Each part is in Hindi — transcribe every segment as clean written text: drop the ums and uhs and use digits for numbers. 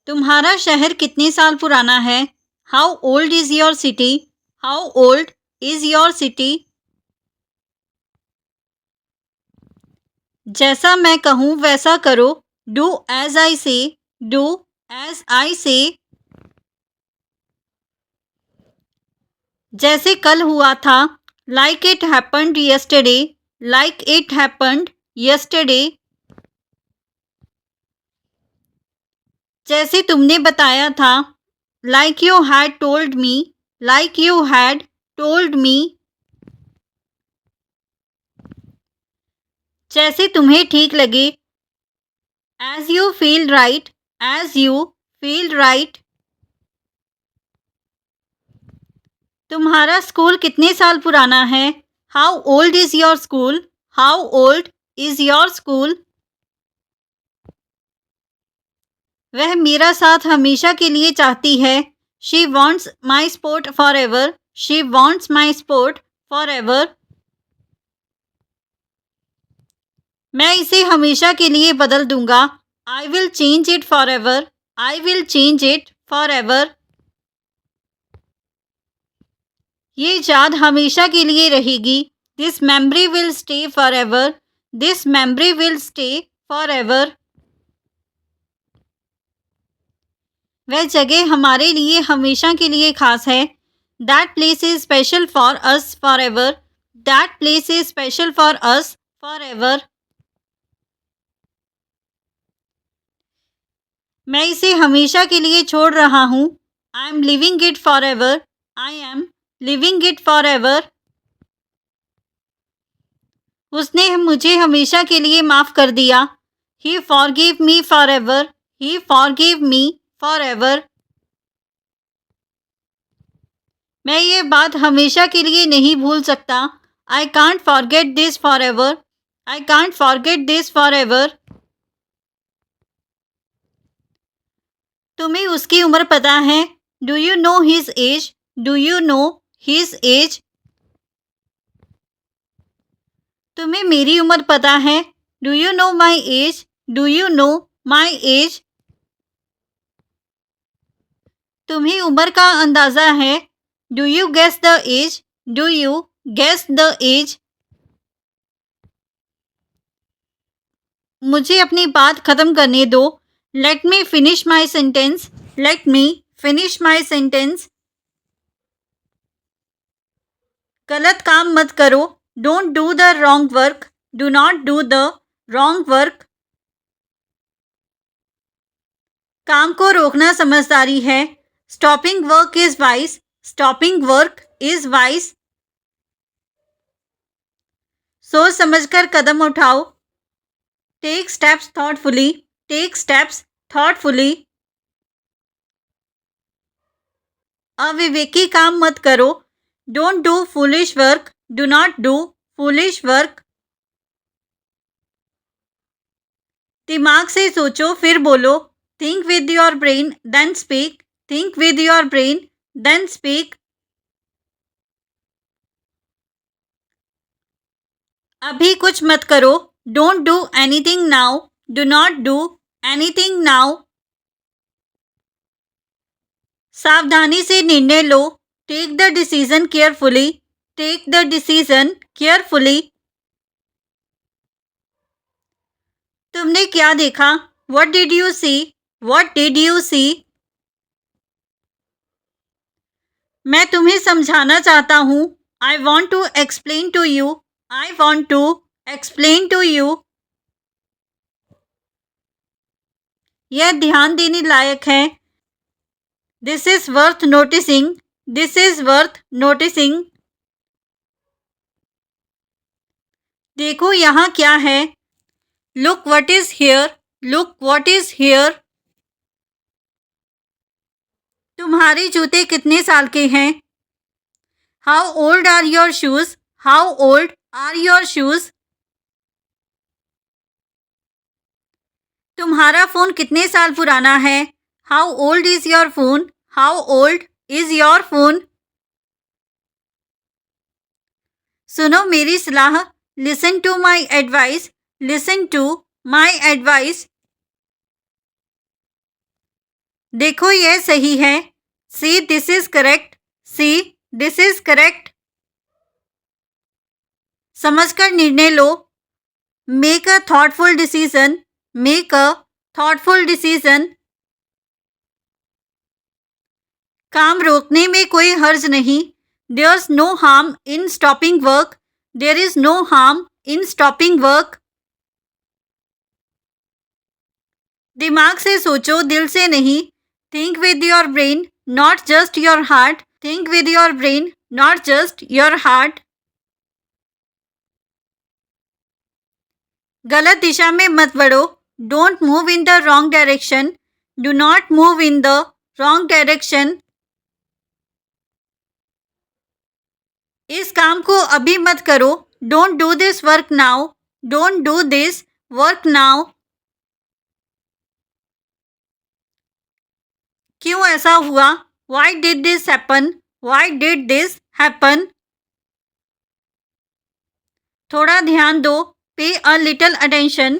तुम्हारा शहर कितने साल पुराना है? How old is your city? How old is your city? जैसा मैं कहूँ वैसा करो। डू एज़ आई से। डू एज़ आई से। जैसे कल हुआ था। Like it happened yesterday. Like it happened yesterday. जैसे तुमने बताया था। Like you had told me. Like you had told me. जैसे तुम्हें ठीक लगे। As you feel right. As you feel right. तुम्हारा स्कूल कितने साल पुराना है? How old is your school? How old is your school? वह मेरा साथ हमेशा के लिए चाहती है। She wants my support forever. She wants my support forever. मैं इसे हमेशा के लिए बदल दूंगा। I will change it forever. I will change it for ever. ये याद हमेशा के लिए रहेगी। This memory will stay for ever. This memory will stay for ever. वह जगह हमारे लिए हमेशा के लिए खास है। That place is special for us for ever. That place is special for us for ever. मैं इसे हमेशा के लिए छोड़ रहा हूँ। I am leaving it forever. I am leaving it forever. उसने मुझे हमेशा के लिए माफ़ कर दिया। He forgive me forever. He forgive me forever. मैं ये बात हमेशा के लिए नहीं भूल सकता। I can't forget this forever. I can't forget this forever. तुम्हें उसकी उम्र पता है? Do you know his age? Do you know his as? तुम्हें मेरी उम्र पता है? Do you know my age? Do you know my age? तुम्हें उम्र का अंदाज़ा है? Do you guess the age? Do you guess the age? मुझे अपनी बात ख़त्म करने दो। Let me finish my sentence. Let me finish my sentence. गलत काम मत करो। Don't do the wrong work. Do not do the wrong work. काम को रोकना समझदारी है। Stopping work is wise. Stopping work is wise. सोच समझकर कदम उठाओ। Take steps thoughtfully. Take steps thoughtfully. अविवेकी काम मत करो। Don't do foolish work. Do not do foolish work. दिमाग से सोचो फिर बोलो। Think with your brain then speak. Think with your brain then speak. अभी कुछ मत करो। Don't do anything now. Do not do anything now. सावधानी से निर्णय लो। Take the decision carefully. Take the decision carefully. तुमने क्या देखा? What did you see? What did you see? मैं तुम्हें समझाना चाहता हूँ। I want to explain to you. I want to explain to you. यह ध्यान देने लायक है। This is worth noticing. This is worth noticing. देखो यहाँ क्या है। Look what is here. Look what is here. तुम्हारे जूते कितने साल के हैं? How old are your shoes? How old are your shoes? तुम्हारा फ़ोन कितने साल पुराना है? How old is your phone? How old is your phone? सुनो मेरी सलाह। Listen to my advice. Listen to my advice. देखो यह सही है। See this is correct. See this is correct. समझकर निर्णय लो। Make a thoughtful decision. Make a thoughtful decision. काम रोकने में कोई हर्ज नहीं। There is no harm in stopping work. There is no harm in stopping work. दिमाग से सोचो, दिल से नहीं। Think with your brain, not just your heart. Think with your brain, not just your heart. गलत दिशा में मत बढ़ो। Don't move in the wrong direction. Do not move in the wrong direction. इस काम को अभी मत करो। Don't do this work now. Don't do this work now. क्यों ऐसा हुआ? Why did this happen? Why did this happen? थोड़ा ध्यान दो। Pay a little attention.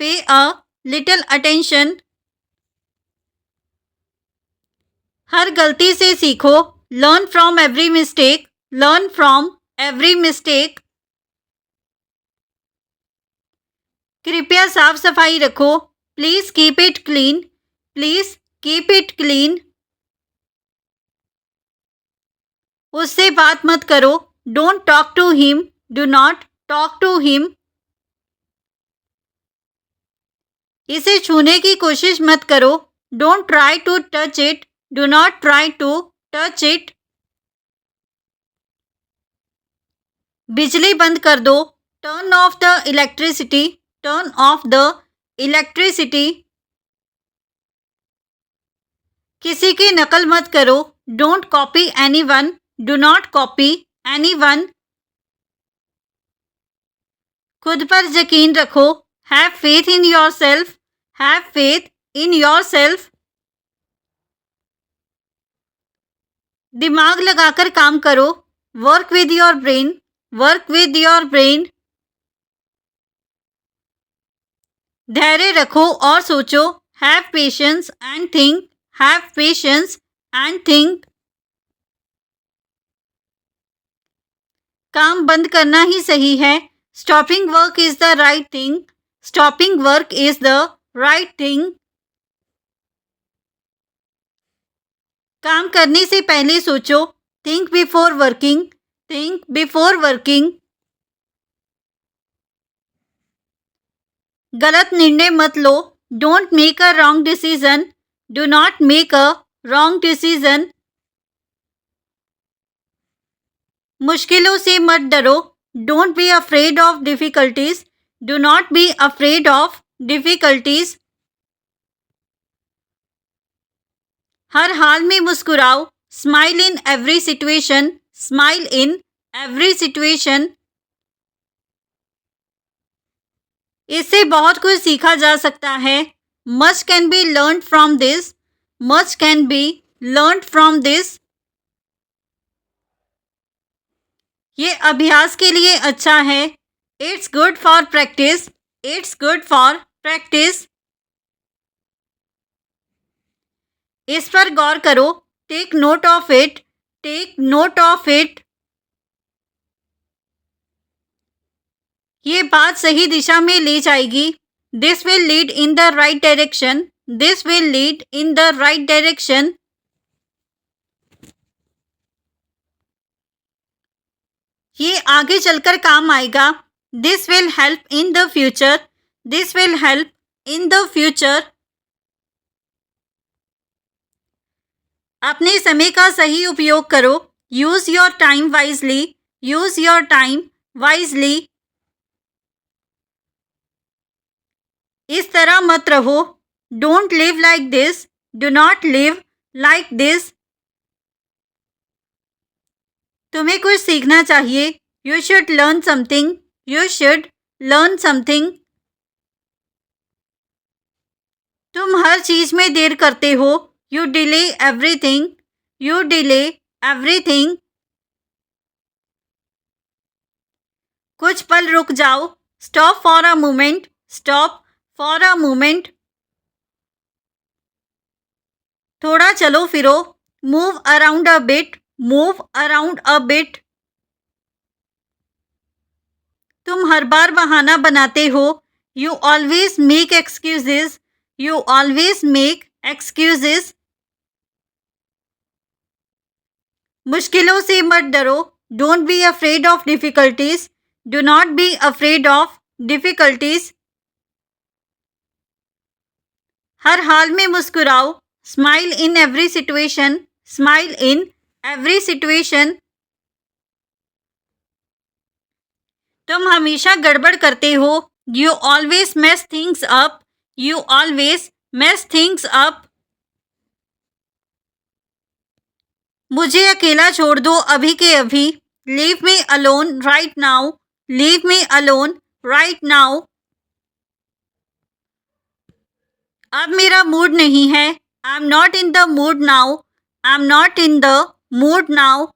Pay a little attention. हर गलती से सीखो। Learn from every mistake. Learn from every mistake. कृपया साफ सफाई रखो। Please keep it clean. Please keep it clean. उससे बात मत करो। Don't talk to him. Do not talk to him. इसे छूने की कोशिश मत करो। Don't try to touch it. Do not try to touch it. बिजली बंद कर दो। Turn off the electricity. Turn off the electricity. किसी की नकल मत करो। Don't copy anyone. Do not copy anyone. खुद पर यकीन रखो। Have faith in yourself. Have faith in yourself. दिमाग लगाकर काम करो। Work with your brain. Work with your brain. धैर्य रखो और सोचो। Have patience and think. Have patience and think. काम बंद करना ही सही है। Stopping work is the right thing. Stopping work is the right thing. काम करने से पहले सोचो। Think before working. Think before working. गलत निर्णय मत लो। Don't make a wrong decision. Do not make a wrong decision. मुश्किलों से मत डरो। Don't be afraid of difficulties. Do not be afraid of difficulties. हर हाल में मुस्कुराओ। Smile in every situation. Smile in every situation. इससे बहुत कुछ सीखा जा सकता है। Much can be learned from this. Much can be learned from this. ये अभ्यास के लिए अच्छा है। It's good for practice. It's good for practice. इस पर गौर करो। Take note of it. Take note of it. ये बात सही दिशा में ले जाएगी। This will lead in the right direction. This will lead in the right direction. ये आगे चलकर काम आएगा। This will help in the future. This will help in the future. अपने समय का सही उपयोग करो। Use your time wisely. Use your time wisely. इस तरह मत रहो। Don't live like this. Do not live like this. तुम्हें कुछ सीखना चाहिए। You should learn something. You should learn something. तुम हर चीज में देर करते हो। You delay everything. You delay everything. कुछ पल रुक जाओ। Stop for a moment. Stop for a moment. थोड़ा चलो फिरो, move around a bit, move around a bit. तुम हर बार बहाना बनाते हो, you always make excuses, you always make excuses. मुश्किलों से मत डरो, don't be afraid of difficulties, do not be afraid of difficulties. हर हाल में मुस्कुराओ, smile in every situation, smile in every situation. तुम हमेशा गड़बड़ करते हो, you always mess things up, you always mess things up. मुझे अकेला छोड़ दो अभी के अभी, leave me alone right now, leave me alone right now. अब मेरा मूड नहीं है, I am not in the mood now, I am not in the mood now.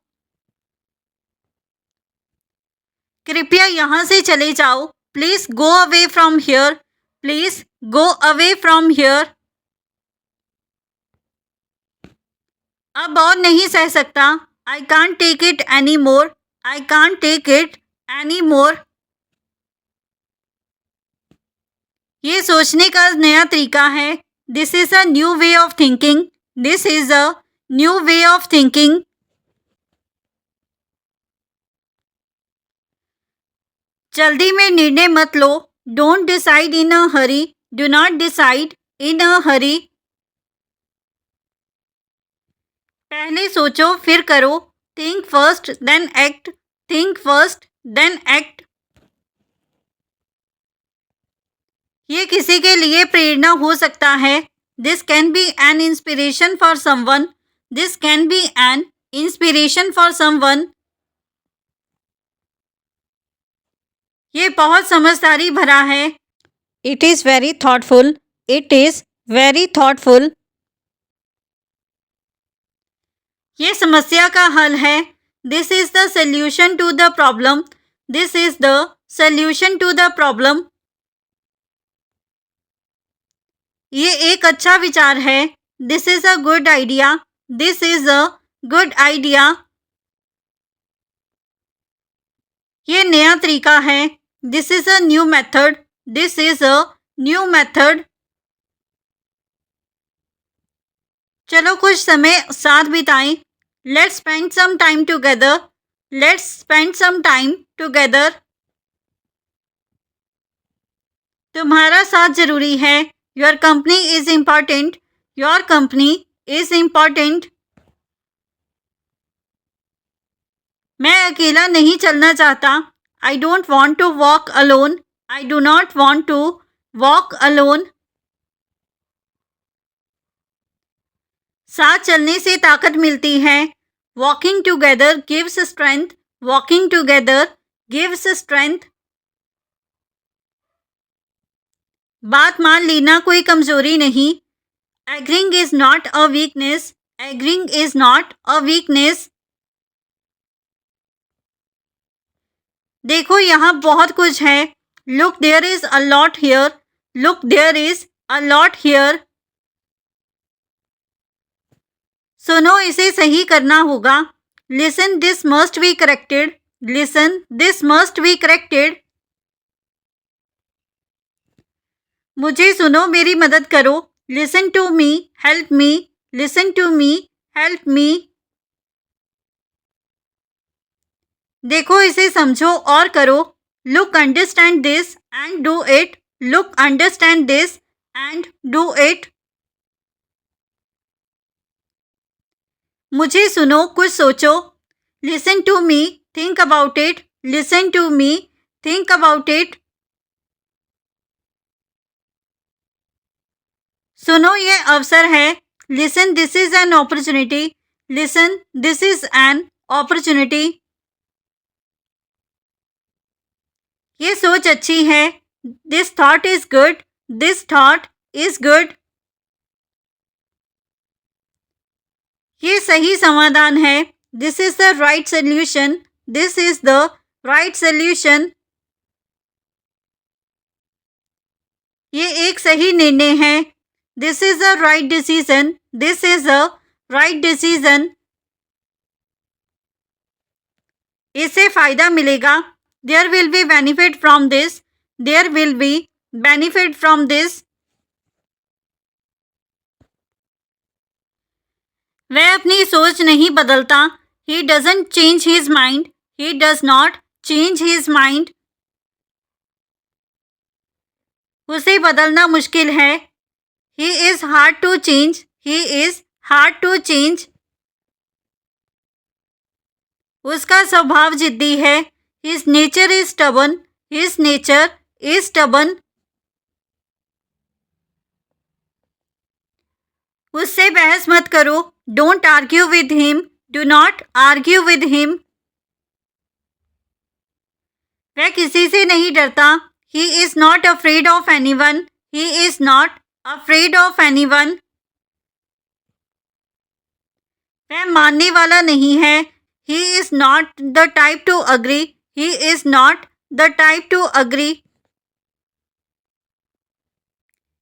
कृपया यहाँ से चले जाओ, please go away from here, please go away from here. अब और नहीं सह सकता, I can't take it any more, I can't take it any more. ये सोचने का नया तरीका है, this is a new way of thinking, this is a new way of thinking. जल्दी में निर्णय मत लो, don't decide in a hurry, do not decide in a hurry. पहले सोचो फिर करो, think first then act, think first then act. ये किसी के लिए प्रेरणा हो सकता है, this can be an inspiration for someone, this can be an inspiration for someone. ये बहुत समझदारी भरा है, it is very thoughtful, it is very thoughtful. ये समस्या का हल है, this is the solution to the problem, this is the solution to the problem. ये एक अच्छा विचार है, this is a good idea, this is a good idea. ये नया तरीका है, this is a new method, this is a new method. चलो कुछ समय साथ बिताएं, let's spend some time together, let's spend some time together. तुम्हारा साथ जरूरी है, your company is important, your company is important. मैं अकेला नहीं चलना चाहता, I don't want to walk alone, I do not want to walk alone. साथ चलने से ताकत मिलती है, walking together gives strength, walking together gives strength. बात मान लेना कोई कमजोरी नहीं, agreeing is not a weakness, agreeing is not a weakness. देखो यहाँ बहुत कुछ है, look there is a lot here, look there is a lot here. सुनो इसे सही करना होगा, listen this must be corrected, listen this must be corrected. मुझे सुनो मेरी मदद करो, listen to me help me, listen to me help me. देखो इसे समझो और करो, look understand this and do it, look understand this and do it. मुझे सुनो कुछ सोचो, listen to me think about it, listen to me think about it. सुनो ये अवसर है, listen this is an opportunity, listen this is an opportunity. ये सोच अच्छी है, this thought is good, this thought is good. ये सही समाधान है, this is the right solution, this is the right solution. ये एक सही निर्णय है, This is the right decision. This is the right decision. इससे फायदा मिलेगा. There will be benefit from this. There will be benefit from this. वह अपनी सोच नहीं बदलता. He doesn't change his mind. He does not change his mind. उसे बदलना मुश्किल है. He is hard to change. He is hard to change. उसका स्वभाव जिद्दी है. His nature is stubborn. His nature is stubborn. उससे बहस मत करो. Don't argue with him. Do not argue with him. वह किसी से नहीं डरता. He is not afraid of anyone. He is not afraid of anyone. वह मानने वाला नहीं है. He is not the type to agree. He is not the type to agree.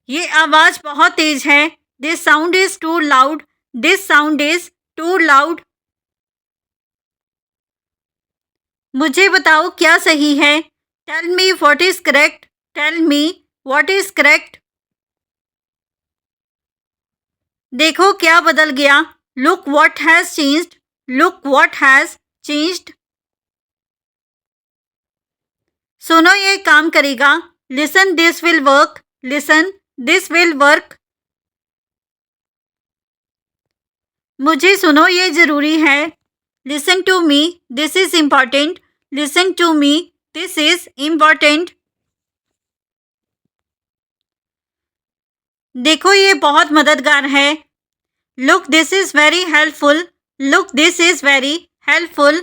ये आवाज़ बहुत तेज है. This sound is too loud. This sound is too loud. मुझे बताओ क्या सही है. Tell me what is correct. Tell me what is correct. देखो क्या बदल गया. Look what has changed. Look what has changed. सुनो ये काम करेगा. Listen, this will work. Listen, this will work. मुझे सुनो ये ज़रूरी है. Listen to me. This is important. Listen to me. This is important. देखो ये बहुत मददगार है. Look, this is very helpful. Look, this is very helpful.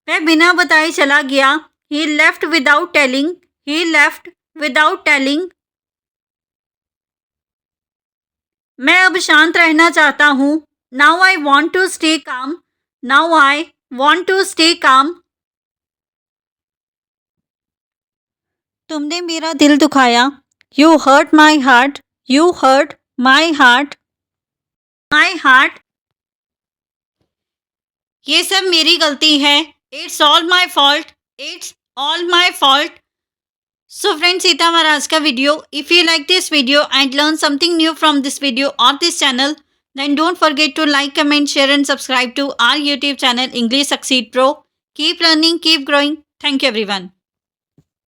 वह बिना बताए चला गया. He left without telling. He left without telling. मैं अब शांत रहना चाहता हूँ. Now I want to stay calm. Now I want to stay calm. तुमने मेरा दिल दुखाया. You hurt my heart. You hurt my heart. My heart. ये सब मेरी गलती है. It's all my fault. It's all my fault. So friends, ये था हमारा आज का video. If you like this video and learn something new from this video or this channel, then don't forget to like, comment, share and subscribe to our YouTube channel English Succeed Pro. Keep learning, keep growing. Thank you everyone.